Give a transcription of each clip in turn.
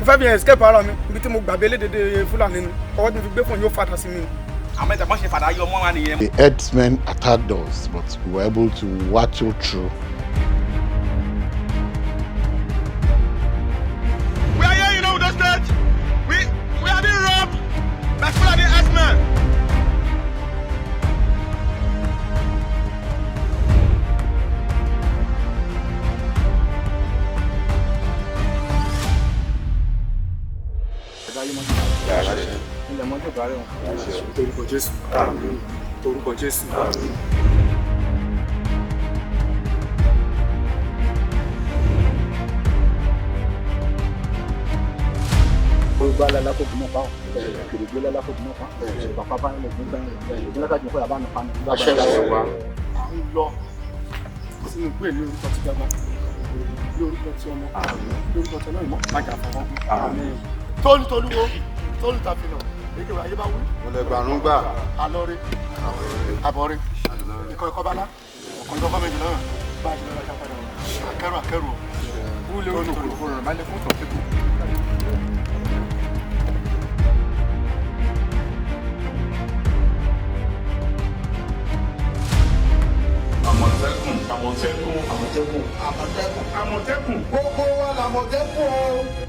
fẹ́ fi escape ara mi ibi tí mo gbàgbé lédèdè Fúlàní ni ọwọ́ tí mo fi gbé fún yóò fàtà sí mi ni. àmọ́ ìtàkùn ṣe fàdá yọ mọ́ wa nìyẹn. The herdsmen attacked us, but we were able to wattle through. We are here in Ondo State. We are being robbed by Fulani herdsmen. ilẹ̀ mọ́tò bàárẹ̀ wọn orúkọ Jésù orúkọ Jésù. Olùgbà lálá kò dùnmọ́ pa ọ́ kèrègbè lálá kò dùnmọ́ pa bàbá bá ń lọ fún bẹ́ẹ̀ ìgbélẹ́ka jù fún yàrá nù pa ní. à ń lọ sínú ìgbé ní orúkọ tí gbàgbà ní orúkọ tí ọmọ ní orúkọ tí ọlọ́run májà fọwọ́ tólútolúwo tólútàfihàn èké wà ayé bá wí. Mo lè gbàrún gbà. Alọ́rí abọ́rí ikọ̀ ikọ̀ bálá ọ̀kan ìjọba méjì náà bá a ti lọ́ra ká padà wọn akẹ́rù wúlé olùkòrò rẹ̀ máa lè fún tọ̀pẹ́tù. Àmọ̀tẹ́kùn gbogbo wa l'Àmọ̀tẹ́kùn o.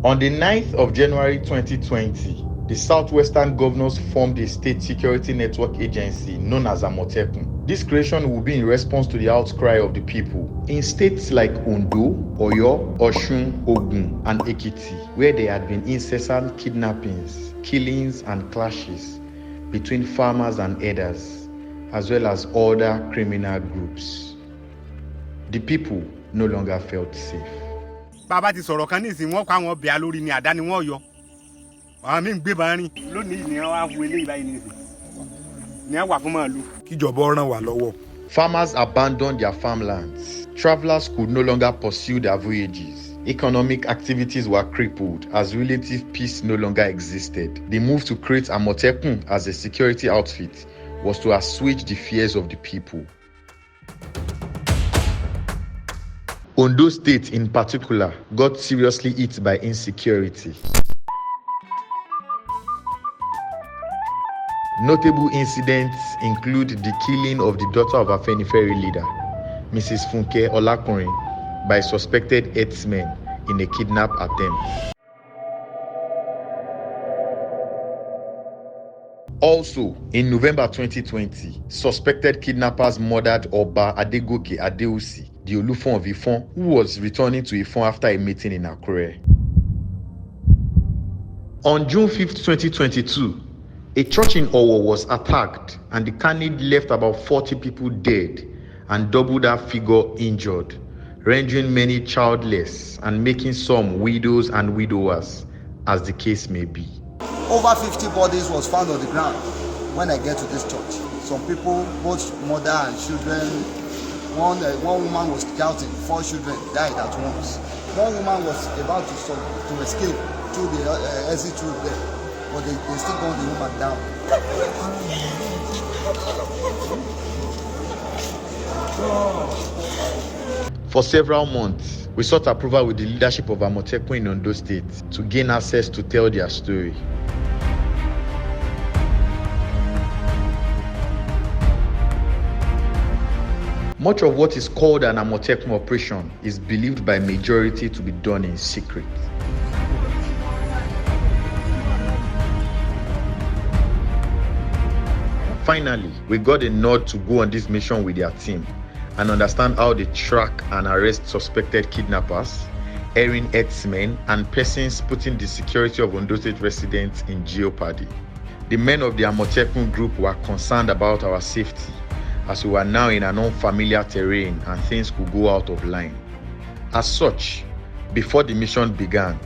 On the 9th of January 2020, the Southwestern governors formed a state security network agency known as Amotekun. This creation will be in response to the outcry of the people in states like Ondo, Oyo, Osun, Ogun, and Ekiti, where there had been incessant kidnappings, killings, and clashes between farmers and herders, as well as other criminal groups. The people no longer felt safe. Bàbá ti sọ̀rọ̀ kan nísìnyí wọ́n kọ́ àwọn ọbẹ̀ alórí ni àdá ni wọ́n yọ. Àwọn míì ń gbé bá rìn. Lónìí ni wọ́n á hu eléyìí báyìí nísìnyí. Ní á wà fún màálù. Kíjọba ràn wá lọ́wọ́. Farmers abandoned their farmlands. Travelers could no longer pursue their voyages. Economic activities were crippled as relative peace no longer existed. The move to create Amotekun as a security outfit was to assuage the fears of the people. Ondo State in particular got seriously hit by insecurity. Notable incidents include the killing of the daughter of Afenifere leader, Mrs. Funke Olakunrin, by suspected herdsmen in a kidnap attempt. Also, in November 2020, suspected kidnappers murdered Oba Adegoke Adeusi, the Olufon of Ifon, who was returning to Ifon after a meeting in Akure. On June 5th, 2022, a church in Owo was attacked and the carnage left about 40 people dead and double that figure injured, rendering many childless and making some widows and widowers, as the case may be. Over 50 bodies was found on the ground when I get to this church. Some people, both mother and children, one woman was shouting, 4 children died at once. One woman was about to escape through the exit route there, but they still got the woman down. For several months, we sought approval with the leadership of Amotekun in Ondo State to gain access to tell their story. Much of what is called an Amotekun operation is believed by majority to be done in secret. Finally, we got a nod to go on this mission with their team and understand how they track and arrest suspected kidnappers, erring herdsmen, and persons putting the security of Ondo State residents in jeopardy. The men of the Amotekun group were concerned about our safety, as we were now in an unfamiliar terrain and things could go out of line. As such, before the mission began,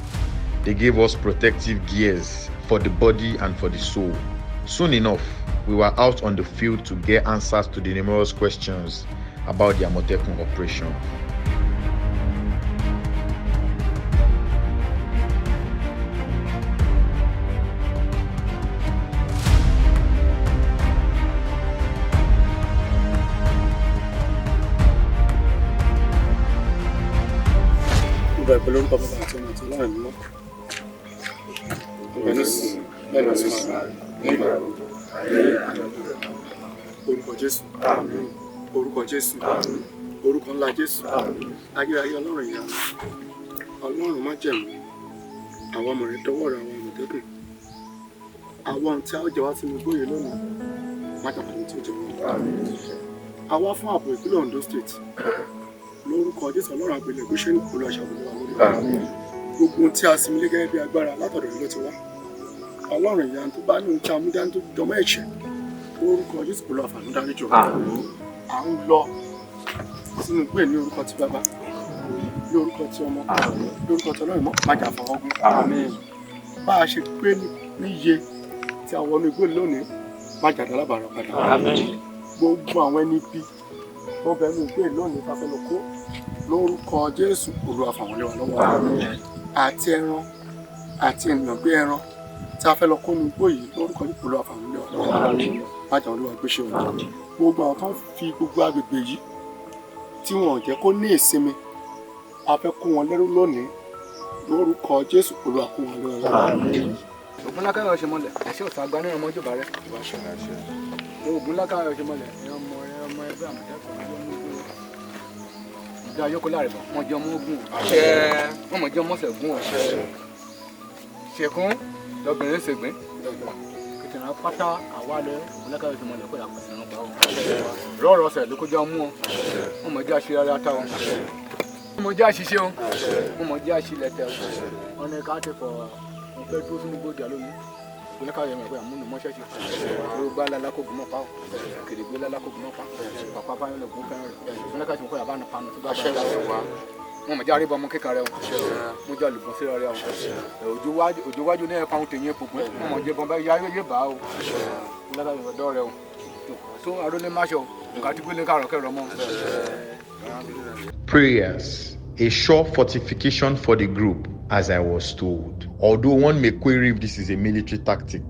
they gave us protective gears for the body and for the soul. Soon enough, we were out on the field to get answers to the numerous questions about the Amotekun operation. bẹ̀rẹ̀ pẹ̀lú orúkọ bàbá àti ọmọ àti ọlọ́run mímọ́. Orúkọ Jésù. Orúkọ Jésù. Orúkọ ńlá Jésù. Ayérayé ọlọ́run ìyá. Ọlọ́run má jẹ̀mú. Àwọn ọmọ rẹ̀ dọwọ́ rẹ̀ àwọn Àmọ̀tẹ́kùn. Àwọn ohun tí a ó jẹ wá sínú gbóyè lónìí. Má jàpá ní tí ó jẹ wọ́n. Àwa fún ààbò ìpínlẹ̀ Ondo State. Lórúkọ Jésù ọlọ́run àgbélé gbéṣẹ́ ní olú aṣàbòlú wa lórí. Gbogbo ohun tí a sinmi lé gẹ́gẹ́ bí agbára látọ̀dọ̀ rẹ̀ ló ti wá. Ọlọ́run ìyá tó bá ní ohun tí a mú dání tó jọmọ́ ẹ̀ṣẹ̀. Lórúkọ Jésù olú àfààní dáríjì wa. À ń lọ sínú ìpè ní orúkọ ti bàbá, ní orúkọ ti ọmọ, ní orúkọ ti ọlọ́run mọ́ májà fọwọ́gún. Bá a ṣe pé níye tí a wọnú igbó lónìí májà dálábàárà padà. Gbogbo àwọn ẹni bí wọ́n bẹ ní igbó lónìí ká fẹ́ lọ kó lórúkọ Jésù Olúwa fà wọ́n lé wa lọ́wọ́. Àti ẹran àti ènìyàn gbé ẹran tí a fẹ́ lọ kó ní igbó yìí lórúkọ Jésù Olúwa fà wọ́n lé wa lọ́wọ́. Májà Olúwa gbéṣẹ́ wọn. Gbogbo àwọn tó ń fi gbogbo agbègbè yìí tí wọn ò jẹ́ kó ní ìsinmi a fẹ́ kó wọn lẹ́rú lónìí lórúkọ Jésù Olúwa kó wọn lẹ́rú lọ́wọ́. Ògùn lákàrà ọ̀ṣẹ̀ mọ́lẹ̀ ẹ̀ṣẹ́ ọ̀sán agbá ní ọmọ ìjọba rẹ̀. Ògùn lákàrà ọ̀ṣẹ̀ mọ́lẹ̀ ọmọ ẹgbẹ́ Àmọ̀tẹ́kùn ìjọ ayọ́kọ́ láàrẹ̀ bọ̀ wọ́n jẹ́ ọmọ ogun wọ́n mọ̀ jẹ́ ọmọ ṣẹ̀gún ṣẹ̀kún lọ́bìnrin ṣègbín kìtìnà pátá àwálẹ̀ ògùn lákàrà ọ̀ṣẹ̀ mọ́lẹ̀ kó dàpọ̀ sínú ọgbà wọn rọ́ọ̀rọ̀ ọ̀sẹ̀ ló kó jẹ́ ọmú wọn wọ́n mọ̀ jẹ́ àṣírí ara ta wọn wọ́n mọ̀ jẹ́ àṣìṣe wọn wọ́n mọ̀ jẹ́ àṣìlẹ̀ tẹ̀ wọn ní ká ti fọ wọn fẹ́ dúró sínú gbòdì àlóyún ògùn lákàrà ọ̀ṣẹ̀ mọ́lẹ̀ àmúnú mọ́ṣẹ́ṣe yorùbá lálákògùn náà pa kèrègbé lálákògùn náà pa pàpà báyọ̀ lọ́gùn fẹ́ràn rẹ̀ ògùn lákàrà ọ̀ṣẹ̀ mọ́lẹ̀ àbánu panu tó bá bá wọn mọ̀ jẹ́ àríbọ̀ ọmọ kékeré wọn mo jẹ́ àlùbọ̀n sí rẹ̀ wọn òjò wájú ní ẹ̀ka ohun tèyí epo pín wọn mọ̀ jẹ́ bọ́n bá yé bá o lákàrà ọ̀dọ́ rẹ̀ o tó arólé máṣọ nǹkan tí gbélé kàrọ̀ kẹrọ mọ́. Prayers, a sure fortification for the group, as I was told. Although one may query if this is a military tactic,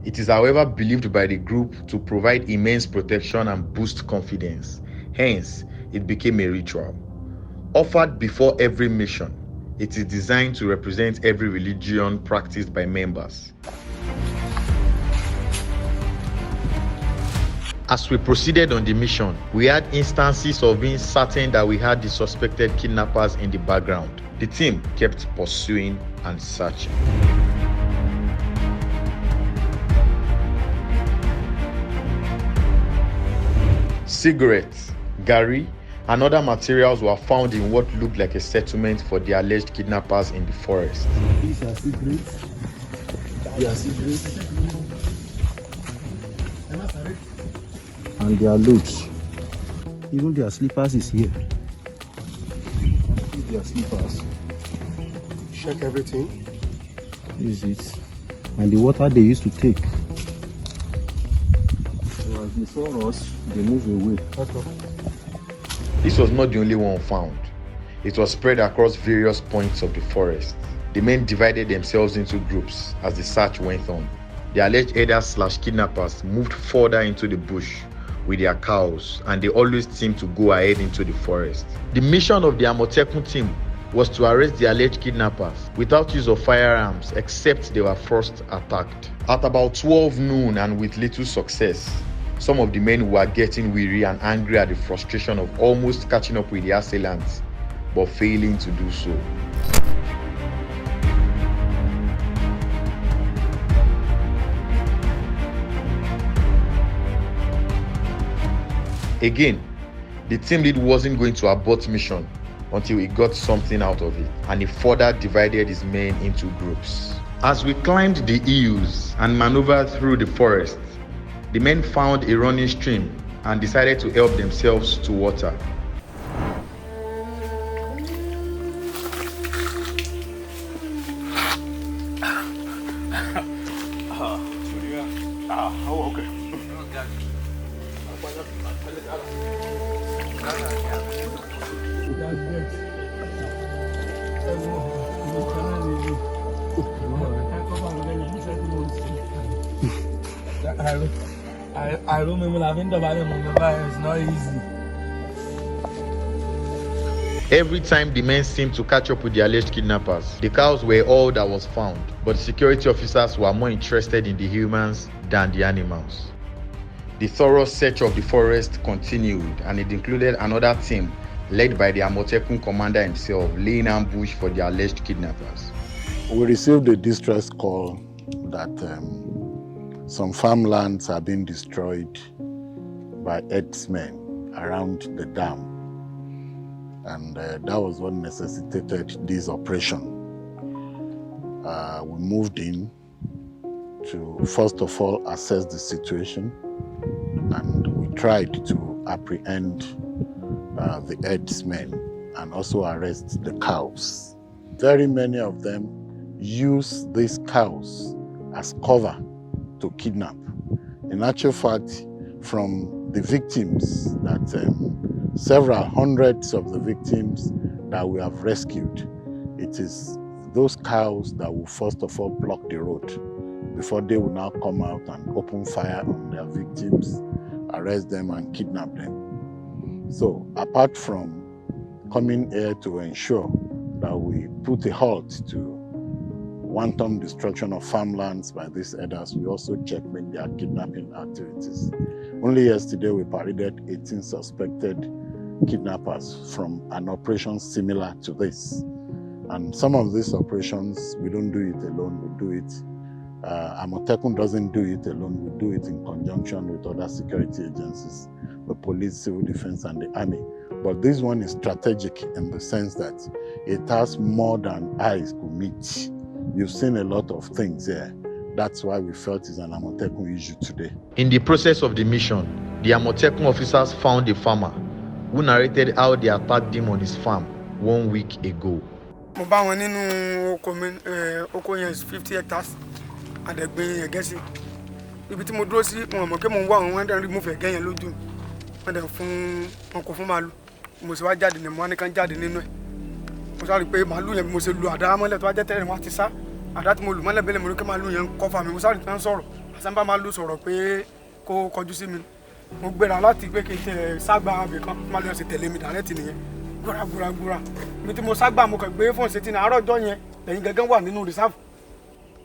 it is however believed by the group to provide immense protection and boost confidence. Hence, it became a ritual. Offered before every mission, it is designed to represent every religion practiced by members. As we proceeded on the mission, we had instances of being certain that we had the suspected kidnappers in the background. The team kept pursuing and searching. Cigarettes, gari, and other materials were found in what looked like a settlement for the alleged kidnappers in the forest. These are cigarettes. They are cigarettes. And their loads. Even their slippers is here. Their slippers. Check everything. This is it. And the water they used to take. So as they saw us, they moved away. This was not the only one found. It was spread across various points of the forest. The men divided themselves into groups as the search went on. The alleged herders/kidnappers moved further into the bush with their cows, and they always seemed to go ahead into the forest. The mission of the Amotekun team was to arrest the alleged kidnappers without use of firearms, except they were first attacked. At about 12 noon and with little success, some of the men were getting weary and angry at the frustration of almost catching up with the assailants, but failing to do so. Again, the team lead wasn't going to abort mission until he got something out of it, and he further divided his men into groups. As we climbed the hills and maneuvered through the forest, the men found a running stream and decided to help themselves to water. I remember having the body of my it's not easy. Every time the men seemed to catch up with the alleged kidnappers, the cows were all that was found, but the security officers were more interested in the humans than the animals. The thorough search of the forest continued, and it included another team led by the Amotekun commander himself, laying ambush for the alleged kidnappers. We received a distress call that some farmlands are being destroyed by herdsmen around the dam. And that was what necessitated this operation. We moved in to first of all assess the situation, and we tried to apprehend the herdsmen and also arrest the cows. Very many of them use these cows as cover to kidnap. In actual fact, from the victims that several hundreds of the victims that we have rescued, it is those cows that will first of all block the road before they will now come out and open fire on their victims, arrest them and kidnap them. So apart from coming here to ensure that we put a halt to wanton destruction of farmlands by these herders, we also checkmate their kidnapping activities. Only yesterday we paraded 18 suspected kidnappers from an operation similar to this. And some of these operations, we don't do it alone, we do it. Amotekun doesn't do it alone, we do it in conjunction with other security agencies, the police, civil defense, and the army. But this one is strategic in the sense that it has more than eyes could meet. You've seen a lot of things here. That's why we felt it's an Amotekun issue today. In the process of the mission, the Amotekun officers found a farmer who narrated how they attacked him on his farm 1 week ago. Mo bá wọn nínú oko yẹn 50 hectares àdẹ̀gbìn ẹ̀gẹ́ sí. Ibi tí mo dúró sí, wọn mọ̀ pé mo ń wá wọn dẹ̀ remove ẹ̀gẹ́ yẹn lójú. Wọ́n dẹ̀ fún wọn kò fún màálù. Mo sì wá jáde ní mo wá ní kán jáde nínú ẹ̀. Mo sáré pé màálù yẹn mo ṣe lu àdá mọ́lẹ̀ tó wá jẹ́ tẹ́lẹ̀ wọn ti sá. Àdá tí mo lù mọ́lẹ̀ bẹ́lẹ̀ mo rí pé màálù yẹn kọ́fà mi. Mo sáré tán sọ̀rọ̀. Àṣàmbá màálù sọ̀rọ̀ pé kó kọjú sí mi. Mo gbéra láti pé kí n tẹ ságbá abẹ kan màálù yẹn sì tẹ̀lé mi dàrẹ́tì nìyẹn. Gbúra. Ibi tí mo ságbà mo kàn gbé fóònù sétí ní àárọ̀ ọjọ́ yẹn lẹ́yìn gẹ́gẹ́ wà nínú reserve.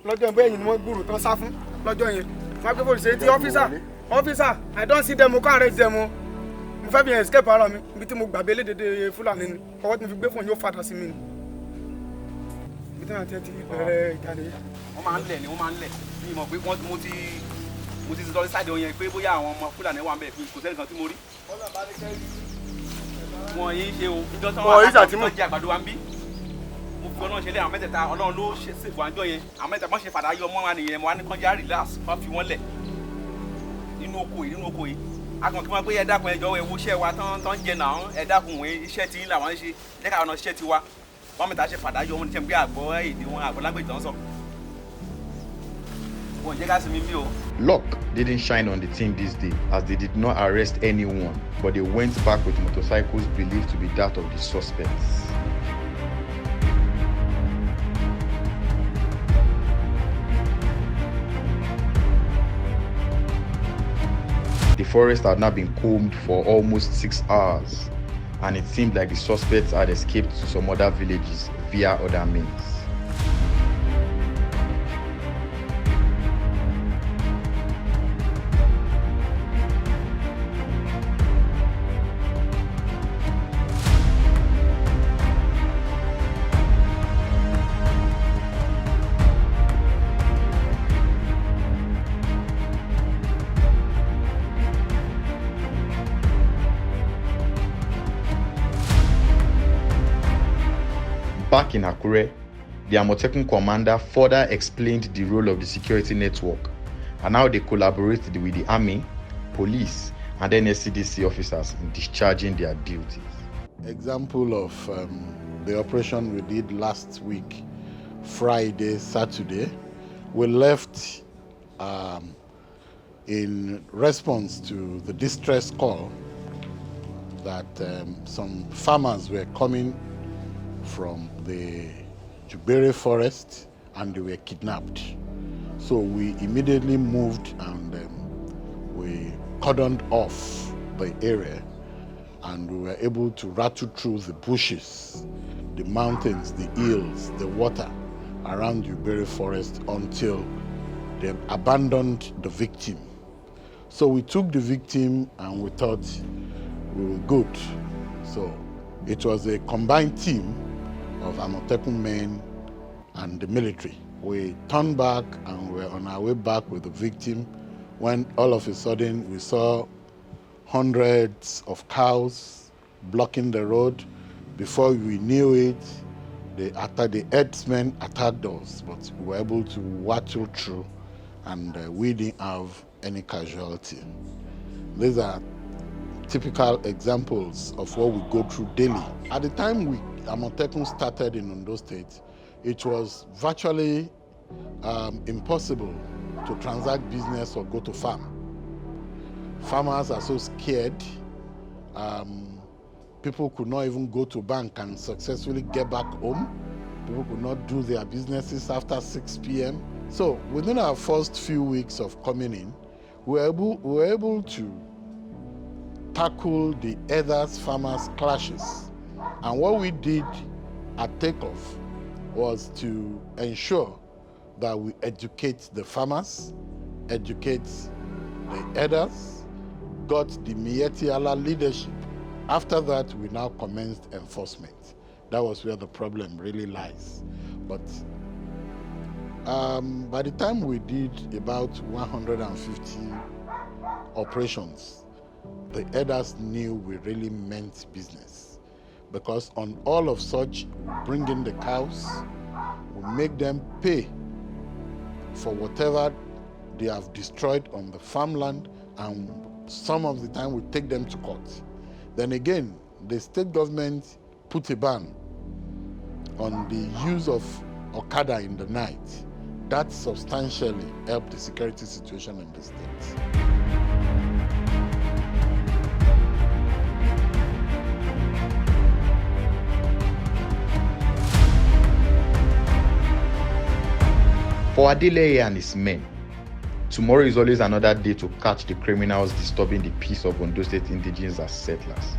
Lọ́jọ́ yẹn bẹ́ẹ̀ ni wọ́n gbúrò tán sá fún lọ́jọ́ yẹn. Wọ́n gbé fóònù sétí officer I don't see them, mo kàn arrest them o. Mo fẹ́ fi yẹn escape ara mi. Ibi tí mo gbàgbé lédèdè Fúlàní ni. Ọwọ́ tí mo fi gbé fóònù yóò fàdà sí mi ni. Ibi tí wọ́n ti bẹ̀rẹ̀ ìjáde. Wọ́n máa ń lẹ̀ ni wọ́n máa ń lẹ̀. Mi mọ̀ pé mo ti sọ sáde yẹn pé bóyá àwọn ọmọ Fúlàní wà ń bẹ̀ kò sẹ́nìkan tí mo rí. Wọ́n yìí ṣe o. Ìjọ tí wọ́n jẹ àgbàdo wa ń bí. Mo fi Ọlọ́run ṣe lé àwọn mẹ́tẹ̀ẹ̀ta Ọlọ́run ló ṣèfò àjọ yẹn. Àwọn mẹ́tẹ̀ẹ̀ta wọ́n ṣe fàdá yọ mọ́ wa nìyẹn. Mo wá ní kán já relax wọ́n fi wọ́n lẹ̀ nínú oko yìí. Akàn kí wọ́n pé ẹ dákun ẹjọ́ ẹ wo iṣẹ́ wa tán jẹ náà ẹ dákun iṣẹ́ tí ń làwọn ṣe jẹ́ káwọn ṣiṣẹ́ ti wa. Wọ́n mẹ́ta ṣe fàdá yọ wọn ní pé àgbọ̀ èdè wọn àgbọ̀ lágbèjì tán sọ. Wọ́n jẹ́ ká sinmi mí o. Luck didn't shine on the team this day as they did not arrest anyone, but they went back with motorcycles believed to be that of the suspects. The forest had now been combed for almost 6 hours, and it seemed like the suspects had escaped to some other villages via other means. Back in Akure, the Amotekun commander further explained the role of the security network and how they collaborated with the army, police, and NSCDC officers in discharging their duties. Example of the operation we did last week, Friday, Saturday, we left in response to the distress call that some farmers were coming from the Jubere forest and they were kidnapped. So we immediately moved and we cordoned off the area and we were able to rattle through the bushes, the mountains, the hills, the water around Uberi Forest until they abandoned the victim. So we took the victim and we thought we were good. So it was a combined team of Amotekun men and the military. We turned back and we were on our way back with the victim when all of a sudden we saw hundreds of cows blocking the road. Before we knew it, the herdsmen attacked us, but we were able to wattle through and we didn't have any casualty. These are typical examples of what we go through daily. At the time Amotekun started in Ondo State, it was virtually impossible to transact business or go to farm. Farmers are so scared. People could not even go to bank and successfully get back home. People could not do their businesses after 6 p.m. So within our first few weeks of coming in, we were able to tackle the herders-farmers clashes. And what we did at takeoff was to ensure that we educate the farmers, educate the herders, got the Mietiala leadership. After that, we now commenced enforcement. That was where the problem really lies. But by the time we did about 150 operations, the herders knew we really meant business. Because on all of such, we bring in the cows, we make them pay for whatever they have destroyed on the farmland, and some of the time we take them to court. Then again, the state government put a ban on the use of Okada in the night. That substantially helped the security situation in the state. For Adeleye and his men, tomorrow is always another day to catch the criminals disturbing the peace of Ondo State indigenes as settlers.